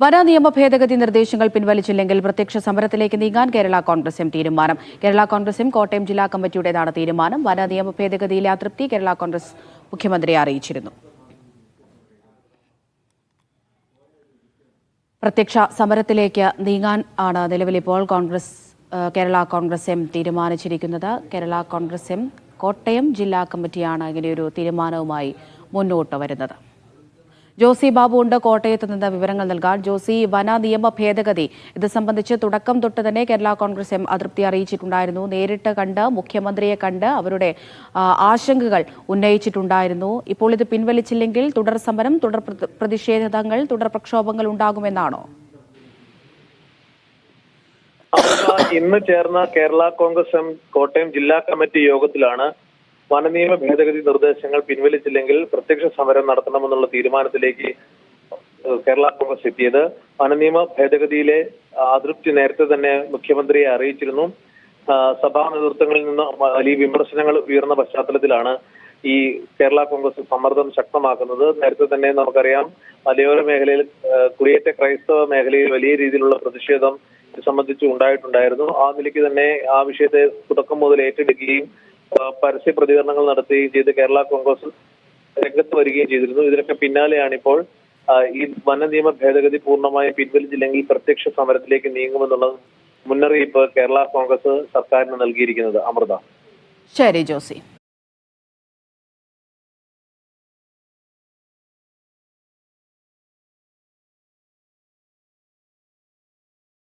വന നിയമ ഭേദഗതി നിർദ്ദേശങ്ങൾ പിൻവലിച്ചില്ലെങ്കിൽ പ്രത്യക്ഷ സമരത്തിലേക്ക് നീങ്ങാൻ കേരള കോൺഗ്രസ് എം തീരുമാനം. കേരള കോൺഗ്രസ് എം കോട്ടയം ജില്ലാ കമ്മിറ്റിയുടേതാണ് തീരുമാനം. വന നിയമ ഭേദഗതിയിലെ അതൃപ്തി കേരള കോൺഗ്രസ് മുഖ്യമന്ത്രിയെ അറിയിച്ചിരുന്നു. പ്രത്യക്ഷ സമരത്തിലേക്ക് നീങ്ങാൻ ആണ് നിലവിലിപ്പോൾ കേരള കോൺഗ്രസ് എം തീരുമാനിച്ചിരിക്കുന്നത്. കേരള കോൺഗ്രസ് എം കോട്ടയം ജില്ലാ കമ്മിറ്റിയാണ് ഇങ്ങനെയൊരു തീരുമാനവുമായി മുന്നോട്ട് വരുന്നത്. ജോസി ബാബു ഉണ്ട് കോട്ടയത്ത് നിന്ന് വിവരങ്ങൾ നൽകാൻ. ജോസി, വന നിയമ ഭേദഗതി ഇത് സംബന്ധിച്ച് തുടക്കം തൊട്ട് തന്നെ കേരള കോൺഗ്രസ് എം അതൃപ്തി അറിയിച്ചിട്ടുണ്ടായിരുന്നു. നേരിട്ട് കണ്ട് മുഖ്യമന്ത്രിയെ കണ്ട് അവരുടെ ആശങ്കകൾ ഉന്നയിച്ചിട്ടുണ്ടായിരുന്നു. ഇപ്പോൾ ഇത് പിൻവലിച്ചില്ലെങ്കിൽ തുടർ സമരം, തുടർ പ്രതിഷേധങ്ങൾ, തുടർ പ്രക്ഷോഭങ്ങൾ ഉണ്ടാകുമെന്നാണോ? ഇന്ന് ചേർന്ന കേരള കോൺഗ്രസ് എം കോട്ടയം ജില്ലാ കമ്മിറ്റി യോഗത്തിലാണ് വനനിയമ ഭേദഗതി നിർദ്ദേശങ്ങൾ പിൻവലിച്ചില്ലെങ്കിൽ പ്രത്യക്ഷ സമരം നടത്തണമെന്നുള്ള തീരുമാനത്തിലേക്ക് കേരള കോൺഗ്രസ് എത്തിയത്. വനനിയമ ഭേദഗതിയിലെ അതൃപ്തി നേരത്തെ തന്നെ മുഖ്യമന്ത്രിയെ അറിയിച്ചിരുന്നു. സഭാ നേതൃത്വങ്ങളിൽ നിന്ന് വലിയ വിമർശനങ്ങൾ ഉയർന്ന പശ്ചാത്തലത്തിലാണ് ഈ കേരള കോൺഗ്രസ് സമ്മർദ്ദം ശക്തമാക്കുന്നത്. നേരത്തെ തന്നെ നമുക്കറിയാം, മലയോര മേഖലയിൽ, കുടിയേറ്റ ക്രൈസ്തവ മേഖലയിൽ വലിയ രീതിയിലുള്ള പ്രതിഷേധം ഇത് സംബന്ധിച്ച് ഉണ്ടായിട്ടുണ്ടായിരുന്നു. ആ നിലയ്ക്ക് തന്നെ ആ വിഷയത്തെ തുടക്കം മുതൽ ഏറ്റെടുക്കുകയും പരസ്യ പ്രതികരണങ്ങൾ നടത്തുകയും ചെയ്ത് കേരള കോൺഗ്രസ് രംഗത്ത് വരികയും ചെയ്തിരുന്നു. ഇതിനൊക്കെ പിന്നാലെയാണ് ഇപ്പോൾ ഈ വന നിയമ ഭേദഗതി പൂർണ്ണമായും പിൻവലിച്ചില്ലെങ്കിൽ പ്രത്യക്ഷ സമരത്തിലേക്ക് നീങ്ങുമെന്നുള്ള മുന്നറിയിപ്പ് കേരള കോൺഗ്രസ് സർക്കാരിന് നൽകിയിരിക്കുന്നത്. അമൃത. ശരി ജോസി.